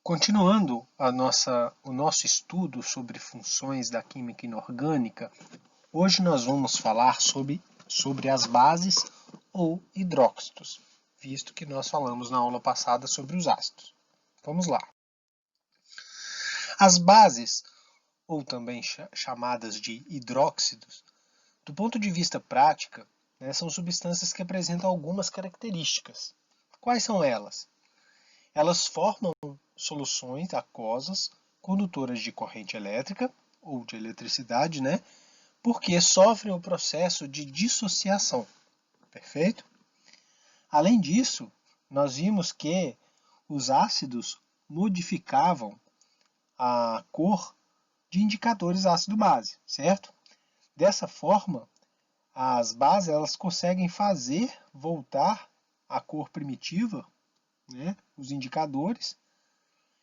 Continuando o nosso estudo sobre funções da química inorgânica, hoje nós vamos falar sobre as bases ou hidróxidos, visto que nós falamos na aula passada sobre os ácidos. Vamos lá. As bases, ou também chamadas de hidróxidos, do ponto de vista prático, são substâncias que apresentam algumas características. Quais são elas? Elas formam soluções aquosas condutoras de corrente elétrica ou de eletricidade, porque sofrem o processo de dissociação. Perfeito? Além disso, nós vimos que os ácidos modificavam a cor de indicadores ácido-base, certo? Dessa forma, as bases elas conseguem fazer voltar a cor primitiva, os indicadores,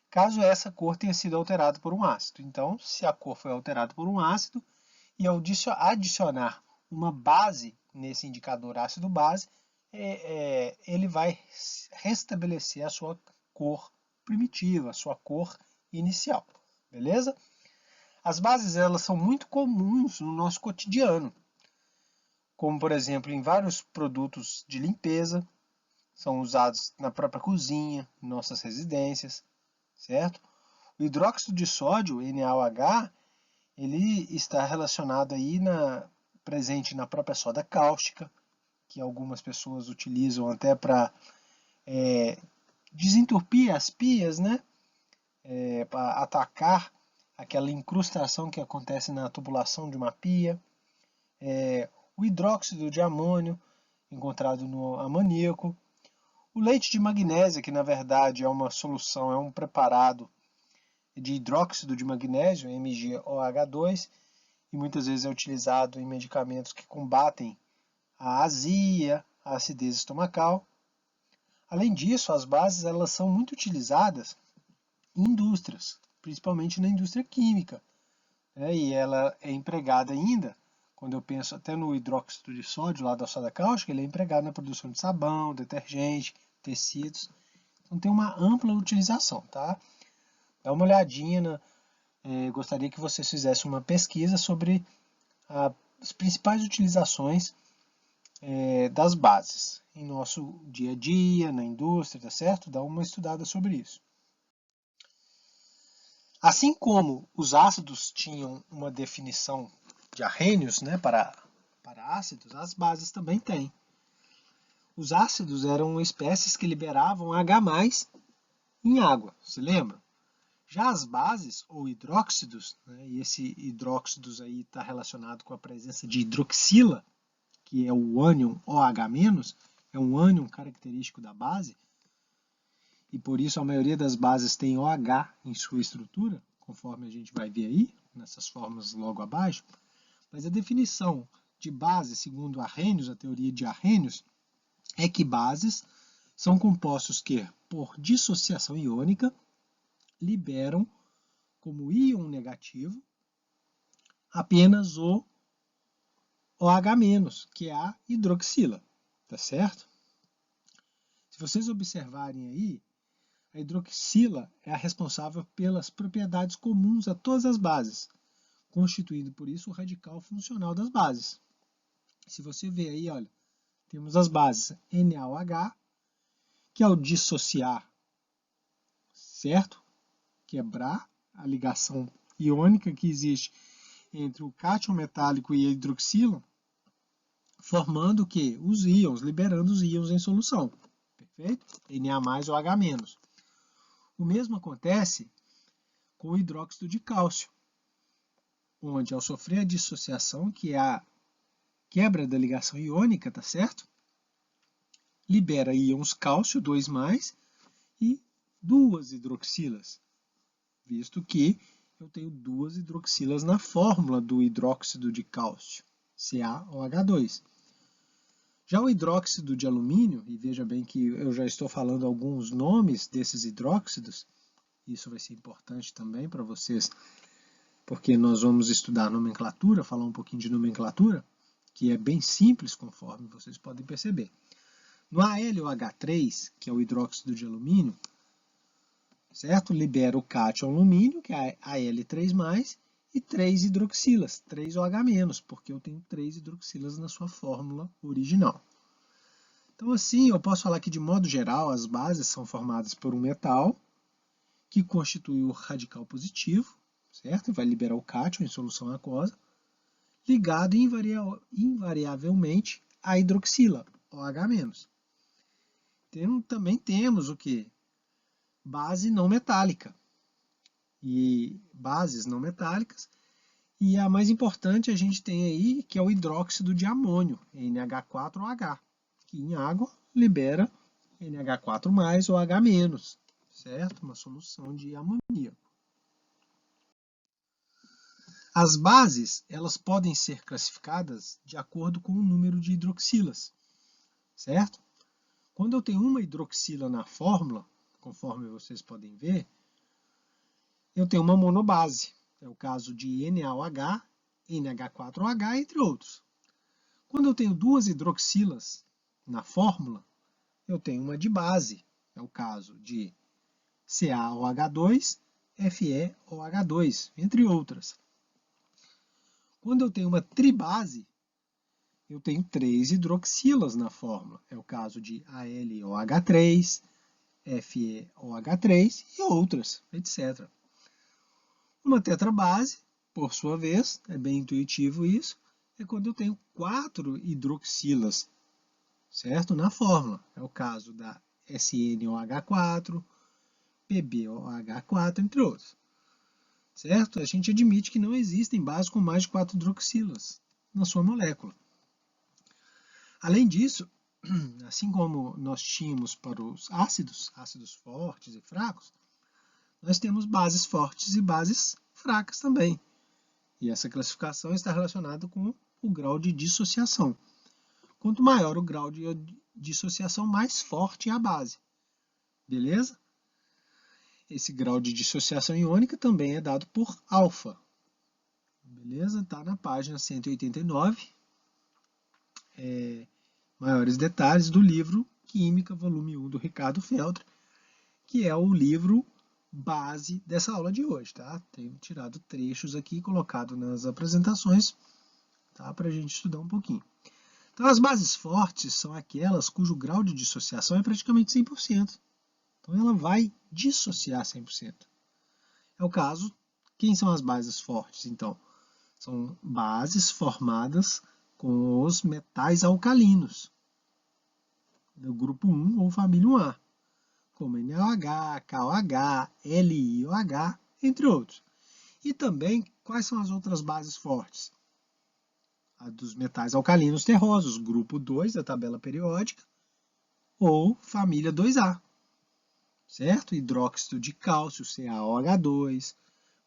caso essa cor tenha sido alterada por um ácido. Então, se a cor foi alterada por um ácido, e ao adicionar uma base nesse indicador ácido-base, ele vai restabelecer a sua cor primitiva, a sua cor inicial. Beleza? As bases elas são muito comuns no nosso cotidiano, como, por exemplo, em vários produtos de limpeza, são usados na própria cozinha, em nossas residências, certo? O hidróxido de sódio, NaOH, ele está relacionado aí presente na própria soda cáustica, que algumas pessoas utilizam até para desentupir as pias, para atacar aquela incrustação que acontece na tubulação de uma pia. O hidróxido de amônio, encontrado no amoníaco. O leite de magnésia, que na verdade é uma solução, é um preparado de hidróxido de magnésio, MgOH2, e muitas vezes é utilizado em medicamentos que combatem a azia, a acidez estomacal. Além disso, as bases elas são muito utilizadas em indústrias, principalmente na indústria química, e ela é empregada ainda, quando eu penso até no hidróxido de sódio, lá da soda cáustica, ele é empregado na produção de sabão, detergente, tecidos. Então tem uma ampla utilização, tá? Dá uma olhadinha, gostaria que vocês fizessem uma pesquisa sobre as principais utilizações das bases em nosso dia a dia, na indústria, tá certo? Dá uma estudada sobre isso. Assim como os ácidos tinham uma definição de arrênios, para ácidos, as bases também têm. Os ácidos eram espécies que liberavam H+ em água, se lembra? Já as bases, ou hidróxidos, e esse hidróxidos aí está relacionado com a presença de hidroxila, que é o ânion OH-, é um ânion característico da base, e por isso a maioria das bases tem OH em sua estrutura, conforme a gente vai ver aí, nessas formas logo abaixo. Mas a definição de base, segundo Arrhenius, a teoria de Arrhenius, é que bases são compostos que, por dissociação iônica, liberam como íon negativo apenas o OH-, que é a hidroxila, tá certo? Se vocês observarem aí, a hidroxila é a responsável pelas propriedades comuns a todas as bases, constituindo por isso o radical funcional das bases. Se você ver aí, olha, temos as bases NaOH, que ao dissociar, certo? Quebrar a ligação iônica que existe entre o cátion metálico e a hidroxila, formando o quê? Os íons, liberando os íons em solução. Perfeito? Na mais ou H-. O mesmo acontece com o hidróxido de cálcio, onde ao sofrer a dissociação, que é a quebra da ligação iônica, tá certo? Libera íons cálcio, 2+, e 2 hidroxilas, visto que eu tenho 2 hidroxilas na fórmula do hidróxido de cálcio, CaOH2. Já o hidróxido de alumínio, e veja bem que eu já estou falando alguns nomes desses hidróxidos, isso vai ser importante também para vocês, porque nós vamos estudar nomenclatura, falar um pouquinho de nomenclatura, que é bem simples, conforme vocês podem perceber. No AlOH3, que é o hidróxido de alumínio, certo? Libera o cátion alumínio, que é a Al3+, e 3 hidroxilas, 3 OH-, porque eu tenho 3 hidroxilas na sua fórmula original. Então, assim, eu posso falar que, de modo geral, as bases são formadas por um metal, que constitui o radical positivo, certo? E vai liberar o cátion em solução aquosa, ligado invariavelmente à hidroxila, OH-. Também temos o quê? Base não metálica. E bases não metálicas. E a mais importante a gente tem aí, que é o hidróxido de amônio, NH4OH, que em água libera NH4+ ou H-, certo? Uma solução de amoníaco. As bases, elas podem ser classificadas de acordo com o número de hidroxilas, certo? Quando eu tenho uma hidroxila na fórmula, conforme vocês podem ver, eu tenho uma monobase. É o caso de NaOH, NH4OH, entre outros. Quando eu tenho duas hidroxilas na fórmula, eu tenho uma dibase. É o caso de CaOH2, FeOH2, entre outras. Quando eu tenho uma tribase, eu tenho 3 hidroxilas na fórmula. É o caso de AlOH3, FeOH3 e outras, etc. Uma tetrabase, por sua vez, é bem intuitivo isso, é quando eu tenho 4 hidroxilas, certo? Na fórmula. É o caso da SNOH4, PbOH4, entre outros. Certo? A gente admite que não existem bases com mais de 4 hidroxilas na sua molécula. Além disso, assim como nós tínhamos para os ácidos fortes e fracos, nós temos bases fortes e bases fracas também. E essa classificação está relacionada com o grau de dissociação. Quanto maior o grau de dissociação, mais forte é a base. Beleza? Esse grau de dissociação iônica também é dado por alfa. Beleza? Está na página 189. Maiores detalhes do livro Química, volume 1, do Ricardo Feltri, que é o livro base dessa aula de hoje. Tá? Tenho tirado trechos aqui e colocado nas apresentações, tá? Para a gente estudar um pouquinho. Então, as bases fortes são aquelas cujo grau de dissociação é praticamente 100%. Então, ela vai dissociar 100%. É o caso, quem são as bases fortes, então? São bases formadas com os metais alcalinos, do grupo 1 ou família 1A, como NaOH, KOH, LiOH, entre outros. E também, quais são as outras bases fortes? A dos metais alcalinos terrosos, grupo 2 da tabela periódica, ou família 2A, certo? Hidróxido de cálcio, CaOH2,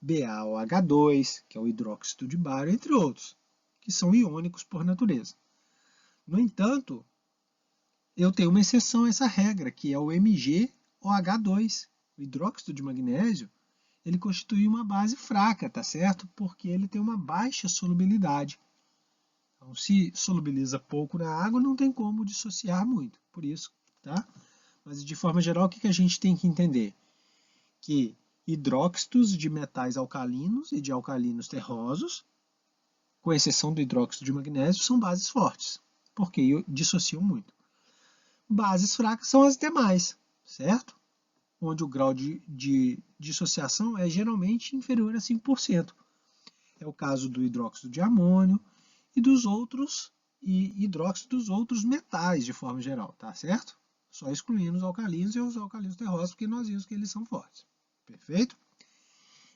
BaOH2, que é o hidróxido de bário, entre outros, que são iônicos por natureza. No entanto, eu tenho uma exceção a essa regra, que é o MgOH2, o hidróxido de magnésio. Ele constitui uma base fraca, tá certo? Porque ele tem uma baixa solubilidade. Então, se solubiliza pouco na água, não tem como dissociar muito, por isso, tá? Mas, de forma geral, o que a gente tem que entender? Que hidróxidos de metais alcalinos e de alcalinos terrosos, com exceção do hidróxido de magnésio, são bases fortes, porque dissociam muito. Bases fracas são as demais, certo? Onde o grau de dissociação é geralmente inferior a 5%. É o caso do hidróxido de amônio e dos outros hidróxidos dos outros metais, de forma geral, tá certo? Só excluindo os alcalinos e os alcalinos terrosos, porque nós vimos que eles são fortes. Perfeito?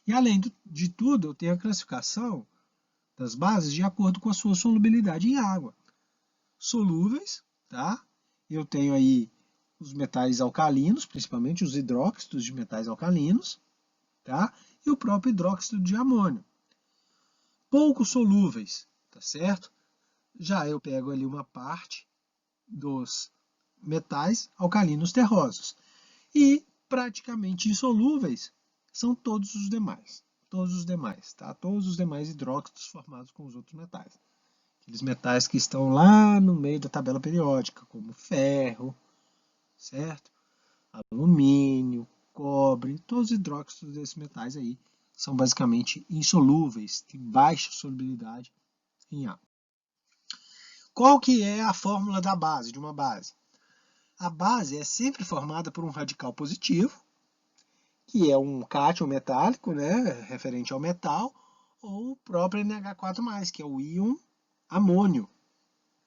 E além de tudo, eu tenho a classificação das bases de acordo com a sua solubilidade em água. Solúveis, tá? Eu tenho aí os metais alcalinos, principalmente os hidróxidos de metais alcalinos, tá? E o próprio hidróxido de amônio. Pouco solúveis, tá certo? Já eu pego ali uma parte dos metais alcalinos terrosos. E praticamente insolúveis são todos os demais. Todos os demais, tá? Todos os demais hidróxidos formados com os outros metais. Aqueles metais que estão lá no meio da tabela periódica, como ferro, certo? Alumínio, cobre, todos os hidróxidos desses metais aí são basicamente insolúveis, têm baixa solubilidade em água. Qual que é a fórmula da base, de uma base? A base é sempre formada por um radical positivo, que é um cátion metálico, né, referente ao metal, ou o próprio NH4+, que é o íon amônio,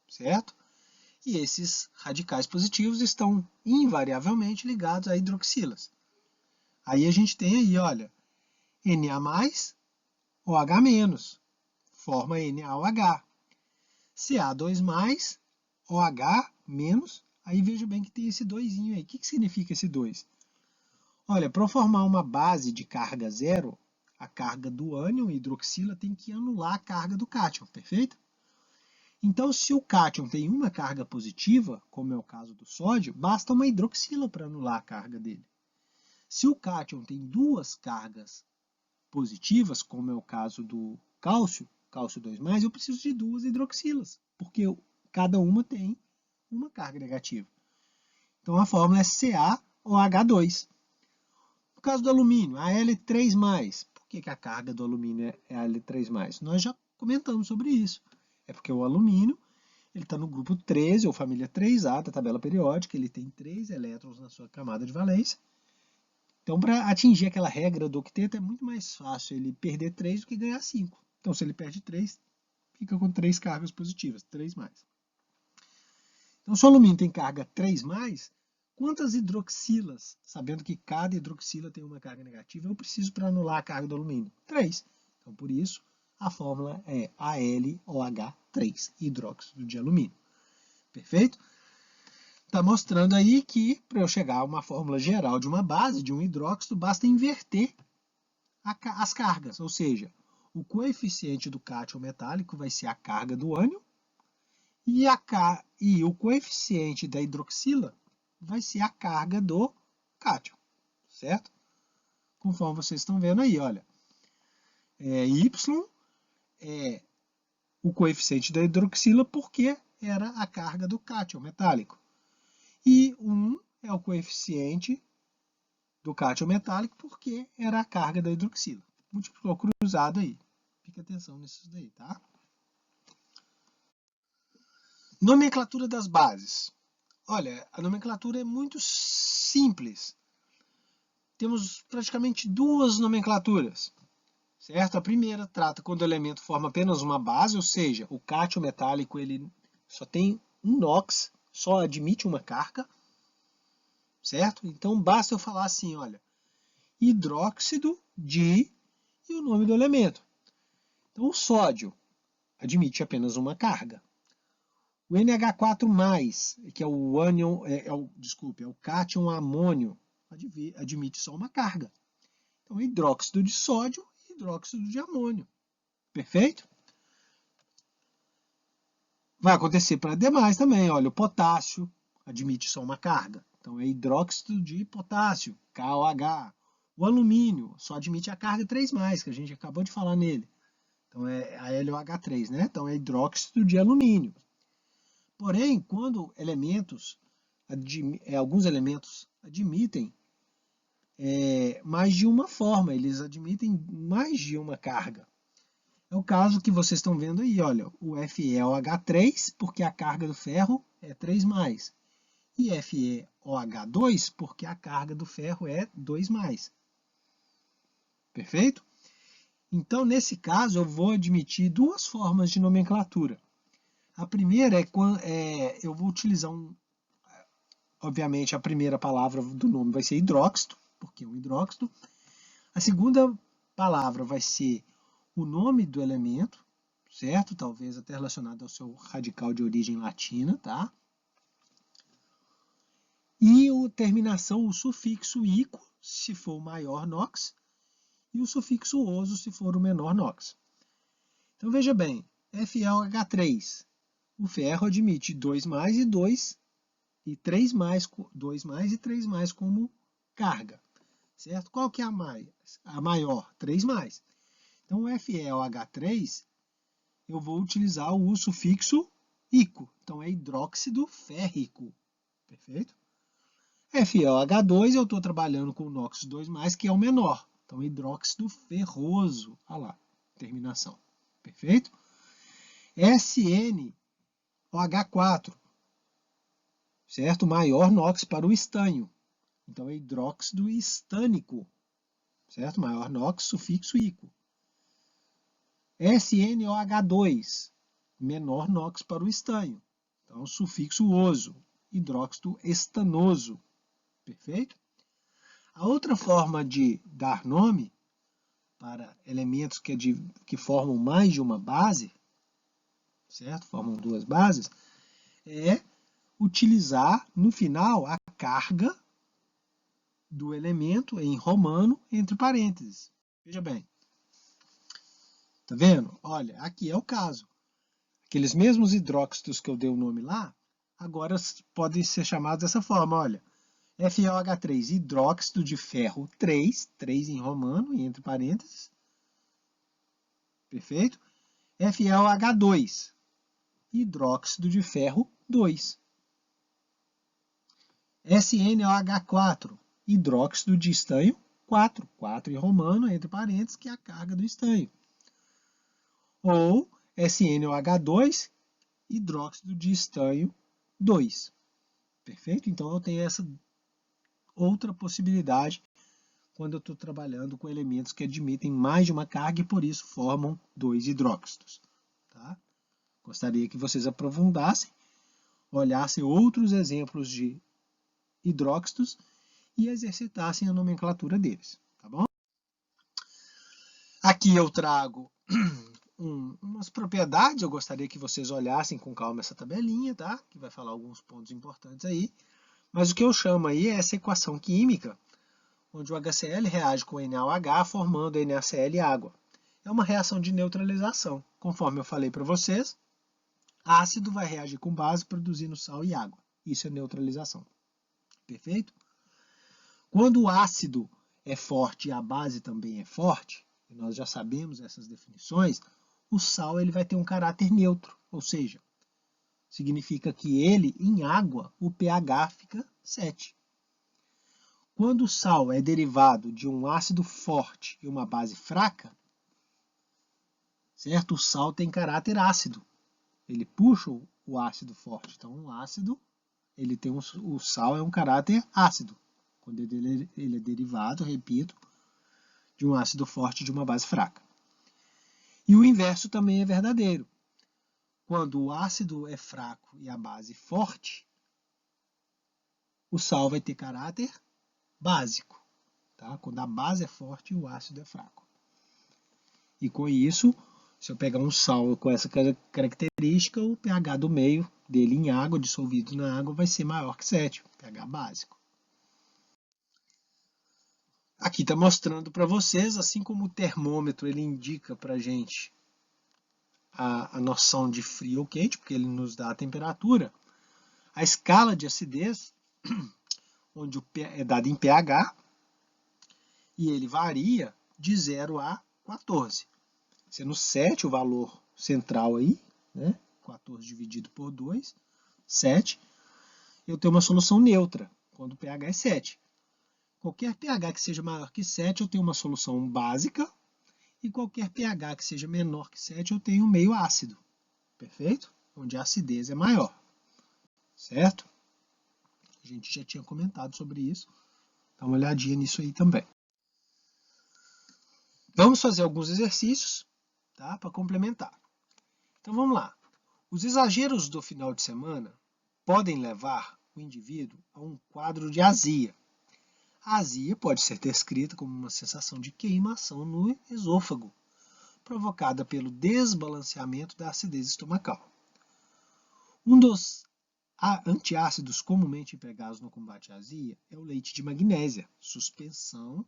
certo? E esses radicais positivos estão invariavelmente ligados a hidroxilas. Aí a gente tem aí, olha, Na+, OH-, forma NaOH. Ca2+, OH-, aí veja bem que tem esse 2 aí. O que significa esse 2? Olha, para formar uma base de carga zero, a carga do ânion hidroxila tem que anular a carga do cátion, perfeito? Então, se o cátion tem uma carga positiva, como é o caso do sódio, basta uma hidroxila para anular a carga dele. Se o cátion tem duas cargas positivas, como é o caso do cálcio, cálcio 2+, eu preciso de duas hidroxilas, porque cada uma tem uma carga negativa. Então, a fórmula é CaOH2. No caso do alumínio, Al3+. Por que a carga do alumínio é Al3+? Nós já comentamos sobre isso. É porque o alumínio está no grupo 13, ou família 3A da tabela periódica, ele tem 3 elétrons na sua camada de valência. Então, para atingir aquela regra do octeto, é muito mais fácil ele perder 3 do que ganhar 5. Então, se ele perde 3, fica com 3 cargas positivas, 3+. Então, se o alumínio tem carga 3+, quantas hidroxilas, sabendo que cada hidroxila tem uma carga negativa, eu preciso para anular a carga do alumínio? 3. Então, por isso, a fórmula é AlOH3, hidróxido de alumínio. Perfeito? Está mostrando aí que, para eu chegar a uma fórmula geral de uma base, de um hidróxido, basta inverter as cargas, ou seja, o coeficiente do cátion metálico vai ser a carga do ânion e o coeficiente da hidroxila vai ser a carga do cátion, certo? Conforme vocês estão vendo aí, olha, Y é o coeficiente da hidroxila porque era a carga do cátion metálico. E 1 é o coeficiente do cátion metálico porque era a carga da hidroxila. Multiplicou cruzado aí. Fique atenção nisso daí, tá? Nomenclatura das bases. Olha, a nomenclatura é muito simples. Temos praticamente duas nomenclaturas, certo? A primeira trata quando o elemento forma apenas uma base, ou seja, o cátion metálico ele só tem um NOx, só admite uma carga, certo? Então basta eu falar assim, olha, hidróxido de e o nome do elemento. Então o sódio admite apenas uma carga. O NH4+, que é o ânion, é o cátion amônio, admite só uma carga. Então hidróxido de sódio e hidróxido de amônio. Perfeito? Vai acontecer para demais também. Olha, o potássio admite só uma carga. Então é hidróxido de potássio, KOH. O alumínio só admite a carga 3+, que a gente acabou de falar nele. Então é a LOH3, né? Então é hidróxido de alumínio. Porém, quando alguns elementos admitem mais de uma forma, eles admitem mais de uma carga. É o caso que vocês estão vendo aí, olha, o FeOH3, porque a carga do ferro é 3+, e FeOH2, porque a carga do ferro é 2+. Perfeito? Então, nesse caso, eu vou admitir duas formas de nomenclatura. A primeira eu vou utilizar obviamente, a primeira palavra do nome vai ser hidróxido, porque é um hidróxido. A segunda palavra vai ser o nome do elemento, certo? Talvez até relacionado ao seu radical de origem latina, tá? E a terminação, o sufixo ico, se for o maior NOx, e o sufixo oso, se for o menor NOx. Então, veja bem, FeOH3, o ferro admite 2+ e 2, e 3+, 2+ e 3+ como carga, certo? Qual que é a maior? 3+. Então, o FeOH3, eu vou utilizar o sufixo ico. Então, é hidróxido férrico. Perfeito? FeOH2, eu estou trabalhando com o NOx 2+, que é o menor. Então, hidróxido ferroso. Olha lá, terminação. Perfeito? SnOH4, certo? Maior NOx para o estânio. Então, é hidróxido estânico, certo? Maior NOx, sufixo ico. SnOH2, menor NOx para o estânio. Então, sufixo oso, hidróxido estanoso. Perfeito? A outra forma de dar nome para elementos que formam mais de uma base, certo? Formam duas bases, é utilizar no final a carga do elemento em romano entre parênteses. Veja bem. Tá vendo? Olha, aqui é o caso. Aqueles mesmos hidróxidos que eu dei o nome lá, agora podem ser chamados dessa forma, olha. FeOH3, hidróxido de ferro 3, 3 em romano e entre parênteses. Perfeito? FeOH2, hidróxido de ferro 2. SnOH4, hidróxido de estanho 4, 4 em romano, entre parênteses, que é a carga do estanho. Ou SnOH2, hidróxido de estanho 2. Perfeito? Então eu tenho essa outra possibilidade quando eu estou trabalhando com elementos que admitem mais de uma carga e por isso formam dois hidróxidos. Tá? Gostaria que vocês aprofundassem, olhassem outros exemplos de hidróxidos e exercitassem a nomenclatura deles. Tá bom? Aqui eu trago umas propriedades, eu gostaria que vocês olhassem com calma essa tabelinha, tá? Que vai falar alguns pontos importantes aí. Mas o que eu chamo aí é essa equação química, onde o HCl reage com o NaOH, formando NaCl e água. É uma reação de neutralização. Conforme eu falei para vocês, ácido vai reagir com base, produzindo sal e água. Isso é neutralização. Perfeito? Quando o ácido é forte e a base também é forte, e nós já sabemos essas definições, o sal ele vai ter um caráter neutro, ou seja, significa que ele, em água, o pH fica 7. Quando o sal é derivado de um ácido forte e uma base fraca, certo? O sal tem caráter ácido. Ele puxa o ácido forte. Então, o ácido, o sal é um caráter ácido. Quando ele é derivado, repito, de um ácido forte e de uma base fraca. E o inverso também é verdadeiro. Quando o ácido é fraco e a base forte, o sal vai ter caráter básico. Tá? Quando a base é forte e o ácido é fraco. E com isso, se eu pegar um sal com essa característica, o pH do meio dele em água, dissolvido na água, vai ser maior que 7, pH básico. Aqui está mostrando para vocês, assim como o termômetro ele indica para a gente a noção de frio ou quente, porque ele nos dá a temperatura, a escala de acidez, onde é dada em pH, e ele varia de 0 a 14. Sendo 7 o valor central aí, né? 14 dividido por 2, 7, eu tenho uma solução neutra, quando o pH é 7. Qualquer pH que seja maior que 7, eu tenho uma solução básica, e qualquer pH que seja menor que 7, eu tenho um meio ácido. Perfeito? Onde a acidez é maior. Certo? A gente já tinha comentado sobre isso. Dá uma olhadinha nisso aí também. Vamos fazer alguns exercícios, tá? Para complementar. Então vamos lá. Os exageros do final de semana podem levar o indivíduo a um quadro de azia. A azia pode ser descrita como uma sensação de queimação no esôfago, provocada pelo desbalanceamento da acidez estomacal. Um dos antiácidos comumente empregados no combate à azia é o leite de magnésia, suspensão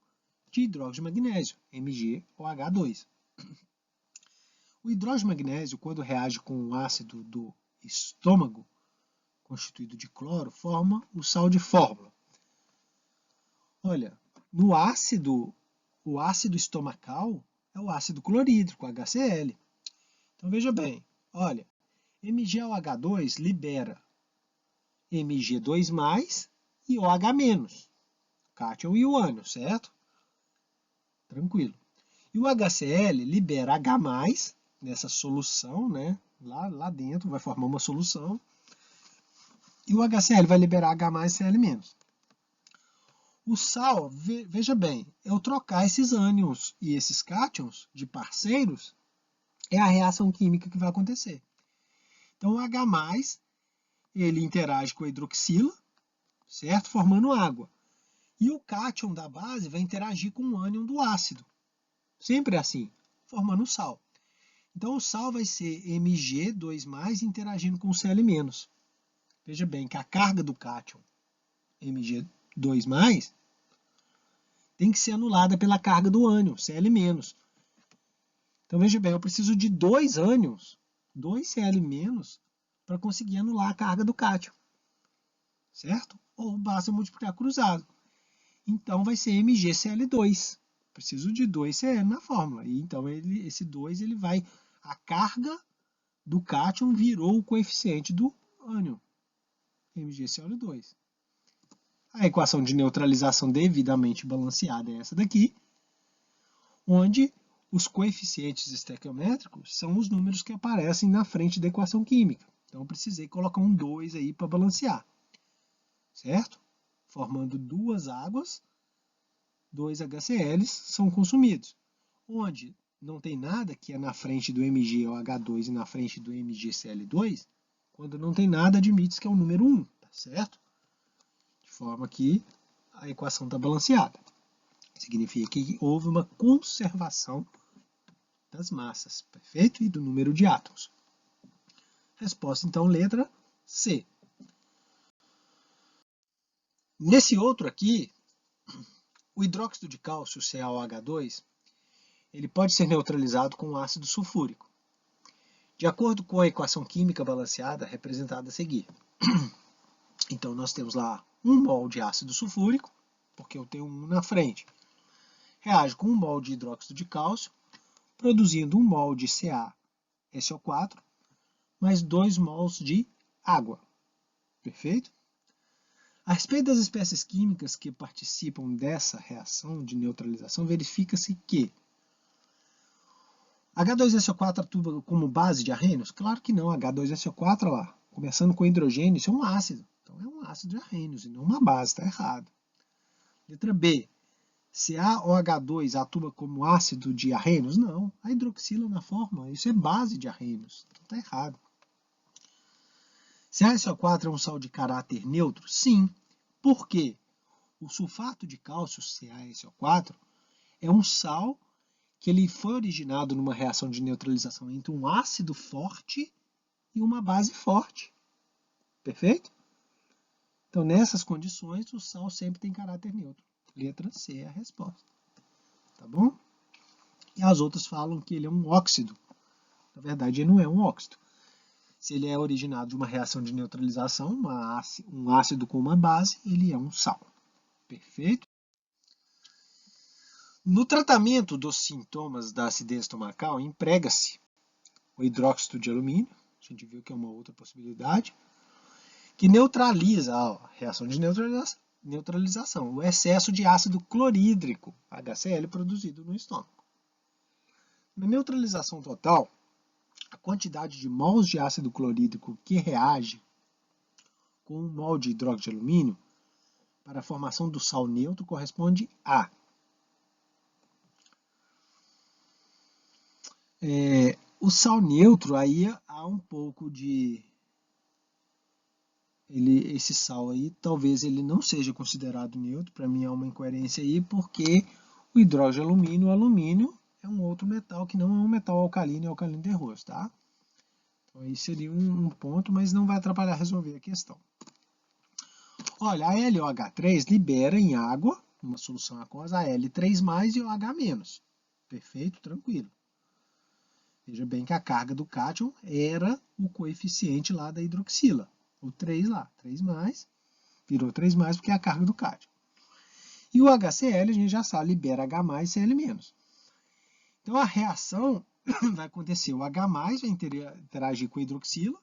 de hidróxido de magnésio, MgOH2. O hidróxido de magnésio, quando reage com o ácido do estômago, constituído de cloro, forma o sal de fórmula. Olha, no ácido, o ácido estomacal é o ácido clorídrico, HCl. Então veja bem, olha, MgOH2 libera Mg2+, e OH-, cátion e o ânion, certo? Tranquilo. E o HCl libera H+, nessa solução, né? Lá dentro vai formar uma solução. E o HCl vai liberar H+, Cl-. O sal, veja bem, eu trocar esses ânions e esses cátions de parceiros é a reação química que vai acontecer. Então o H+, ele interage com a hidroxila, certo? Formando água. E o cátion da base vai interagir com o ânion do ácido. Sempre assim, formando sal. Então o sal vai ser Mg2+ interagindo com o Cl-. Veja bem que a carga do cátion Mg2+ tem que ser anulada pela carga do ânion, Cl-. Então veja bem, eu preciso de 2 ânions, 2 Cl-, para conseguir anular a carga do cátion. Certo? Ou basta multiplicar cruzado. Então vai ser MgCl2. Preciso de 2 Cl na fórmula. E então esse 2 ele vai... A carga do cátion virou o coeficiente do ânion. MgCl2. A equação de neutralização devidamente balanceada é essa daqui, onde os coeficientes estequiométricos são os números que aparecem na frente da equação química. Então eu precisei colocar um 2 aí para balancear. Certo? Formando duas águas, 2 HCl's são consumidos. Onde não tem nada, que é na frente do MgOH2 e na frente do MgCl2, quando não tem nada, admite que é o número 1, tá certo? De forma que a equação está balanceada. Significa que houve uma conservação das massas, perfeito? E do número de átomos. Resposta, então, letra C. Nesse outro aqui, o hidróxido de cálcio, CaOH2, ele pode ser neutralizado com ácido sulfúrico, de acordo com a equação química balanceada representada a seguir. Então, nós temos lá 1 mol de ácido sulfúrico, porque eu tenho 1 na frente. Reage com 1 mol de hidróxido de cálcio, produzindo 1 mol de CaSO4, mais 2 mols de água. Perfeito? A respeito das espécies químicas que participam dessa reação de neutralização, verifica-se que H2SO4 atua como base de arrênios? Claro que não. H2SO4, lá, começando com hidrogênio, isso é um ácido. Então é um ácido de arrênios e não uma base, está errado. Letra B. CaOH2 atua como ácido de arrênios? Não. A hidroxila na fórmula, isso é base de arrênios. Então está errado. CaSO4 é um sal de caráter neutro? Sim. Por quê? O sulfato de cálcio, CaSO4, é um sal que ele foi originado numa reação de neutralização entre um ácido forte e uma base forte. Perfeito? Então, nessas condições, o sal sempre tem caráter neutro. Letra C é a resposta. Tá bom? E as outras falam que ele é um óxido. Na verdade, ele não é um óxido. Se ele é originado de uma reação de neutralização, um ácido com uma base, ele é um sal. Perfeito? No tratamento dos sintomas da acidez estomacal, emprega-se o hidróxido de alumínio, a gente viu que é uma outra possibilidade, que neutraliza a reação de neutralização, o excesso de ácido clorídrico, HCl, produzido no estômago. Na neutralização total, a quantidade de mols de ácido clorídrico que reage com 1 mol de hidróxido de alumínio para a formação do sal neutro corresponde a o sal neutro, aí há um pouco de... esse sal aí, talvez ele não seja considerado neutro, para mim há uma incoerência aí, porque o hidróxido de alumínio, o alumínio é um outro metal que não é um metal alcalino e alcalino terroso, tá? Então aí seria um ponto, mas não vai atrapalhar resolver a questão. Olha, a LOH3 libera em água, uma solução aquosa, a L3+, e o H-. Perfeito? Tranquilo. Veja bem que a carga do cátion era o coeficiente lá da hidroxila. O 3 lá, 3+, virou 3+, porque é a carga do cátion. E o HCl, a gente já sabe, libera H+, Cl-. Então a reação vai acontecer, o H+, vai interagir com a hidroxila.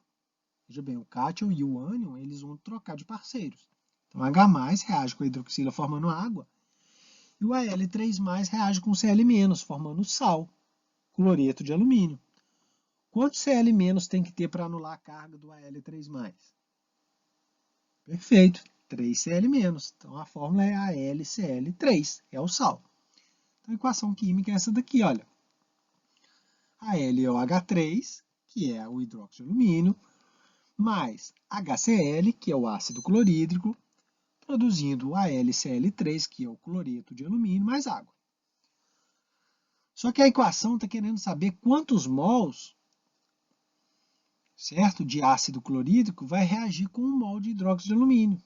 Veja bem, o cátion e o ânion, eles vão trocar de parceiros. Então, H+ reage com a hidroxila formando água, e o Al3+ reage com Cl-, formando sal, cloreto de alumínio. Quantos Cl- tem que ter para anular a carga do Al3+? Perfeito, 3 Cl-. Então, a fórmula é AlCl3, é o sal. Então, a equação química é essa daqui, olha. Al é o H3, que é o hidróxido de alumínio, mais HCl, que é o ácido clorídrico, produzindo o AlCl3, que é o cloreto de alumínio, mais água. Só que a equação está querendo saber quantos mols, certo, de ácido clorídrico vai reagir com 1 mol de hidróxido de alumínio.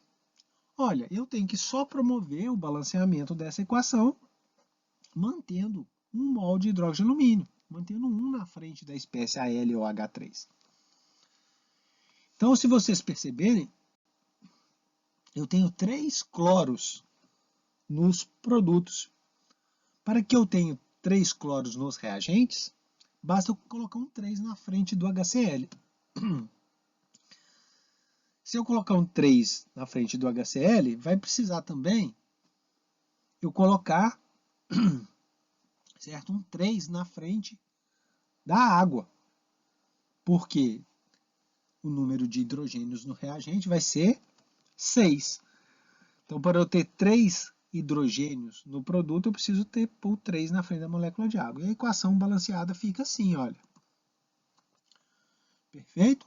Olha, eu tenho que só promover o balanceamento dessa equação mantendo 1 mol de hidróxido de alumínio, mantendo 1 na frente da espécie AlOH3. Então, se vocês perceberem, eu tenho 3 cloros nos produtos. Para que eu tenha 3 cloros nos reagentes, basta eu colocar um 3 na frente do HCl. Se eu colocar um 3 na frente do HCl, vai precisar também eu colocar, certo, um 3 na frente da água. Porque o número de hidrogênios no reagente vai ser 6. Então, para eu ter 3 hidrogênios no produto, eu preciso pôr 3 na frente da molécula de água. E a equação balanceada fica assim, olha. Perfeito?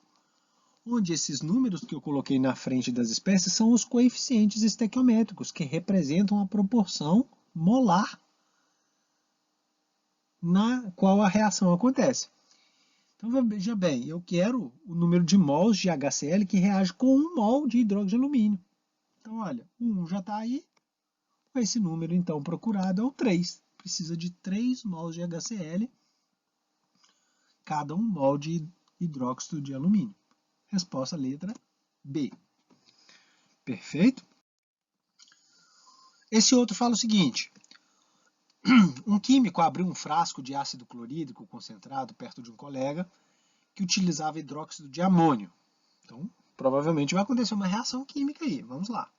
Onde esses números que eu coloquei na frente das espécies são os coeficientes estequiométricos, que representam a proporção molar na qual a reação acontece. Então, veja bem, eu quero o número de mols de HCl que reage com 1 mol de hidróxido de alumínio. Então, olha, o 1 já está aí. Esse número, então, procurado é o 3. Precisa de 3 mols de HCl, cada 1 mol de hidróxido de alumínio. Resposta letra B. Perfeito? Esse outro fala o seguinte. Um químico abriu um frasco de ácido clorídrico concentrado perto de um colega que utilizava hidróxido de amônio. Então, provavelmente vai acontecer uma reação química aí. Vamos lá.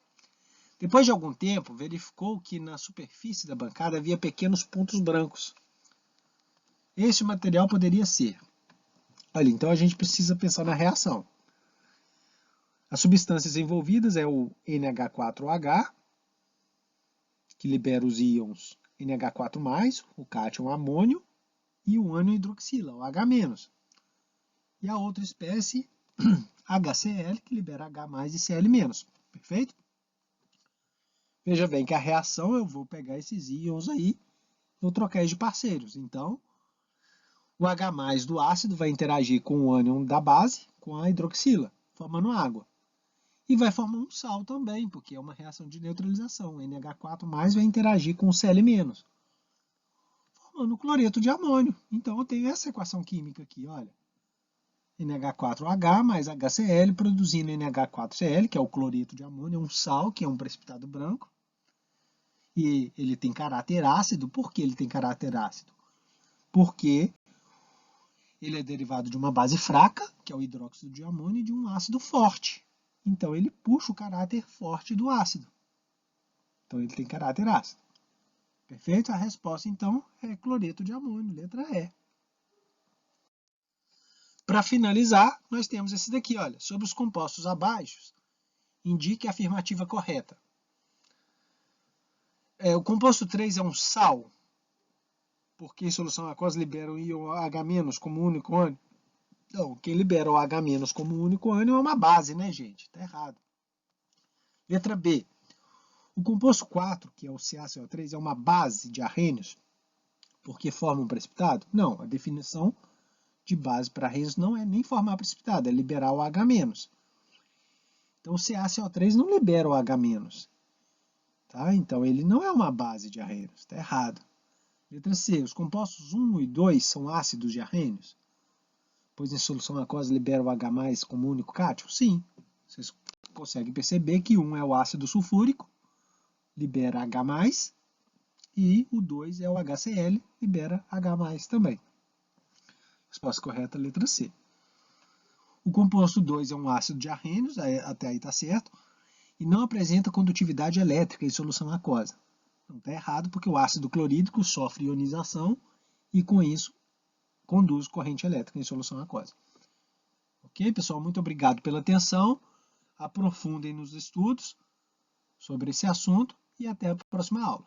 Depois de algum tempo, verificou que na superfície da bancada havia pequenos pontos brancos. Esse material poderia ser. Olha, então a gente precisa pensar na reação. As substâncias envolvidas é o NH4OH, que libera os íons NH4+, o cátion amônio, e o ânion hidroxila, o H-. E a outra espécie, HCl, que libera H+ e Cl-. Perfeito? Veja bem que a reação, eu vou pegar esses íons aí, vou trocar eles de parceiros. Então, o H+ do ácido vai interagir com o ânion da base, com a hidroxila, formando água. E vai formar um sal também, porque é uma reação de neutralização. O NH4+ vai interagir com o Cl-, formando cloreto de amônio. Então, eu tenho essa equação química aqui, olha. NH4OH mais HCl produzindo NH4Cl, que é o cloreto de amônio, é um sal, que é um precipitado branco. E ele tem caráter ácido. Por que ele tem caráter ácido? Porque ele é derivado de uma base fraca, que é o hidróxido de amônio, e de um ácido forte. Então, ele puxa o caráter forte do ácido. Então, ele tem caráter ácido. Perfeito? A resposta, então, é cloreto de amônio, letra E. Para finalizar, nós temos esse daqui, olha. Sobre os compostos abaixo, indique a afirmativa correta. O composto 3 é um sal, porque em solução aquosa libera o íon H- como único ânion. Não, quem libera o H- como único ânion é uma base, né, gente? Está errado. Letra B. O composto 4, que é o CaCO3, é uma base de arrênios, porque forma um precipitado? Não, a definição de base para arrênios não é nem formar precipitado, é liberar o H-. Então, o CaCO3 não libera o H-. Tá? Então, ele não é uma base de arrênios, está errado. Letra C. Os compostos 1 e 2 são ácidos de arrênios? Pois em solução aquosa libera o H+ como único cátion? Sim. Vocês conseguem perceber que 1 é o ácido sulfúrico, libera H+, e o 2 é o HCl, libera H+ também. Resposta correta, letra C. O composto 2 é um ácido de arrênios, até aí está certo. e não apresenta condutividade elétrica em solução aquosa. Não está errado, porque o ácido clorídrico sofre ionização e, com isso, conduz corrente elétrica em solução aquosa. Ok, pessoal? Muito obrigado pela atenção. Aprofundem nos estudos sobre esse assunto e até a próxima aula.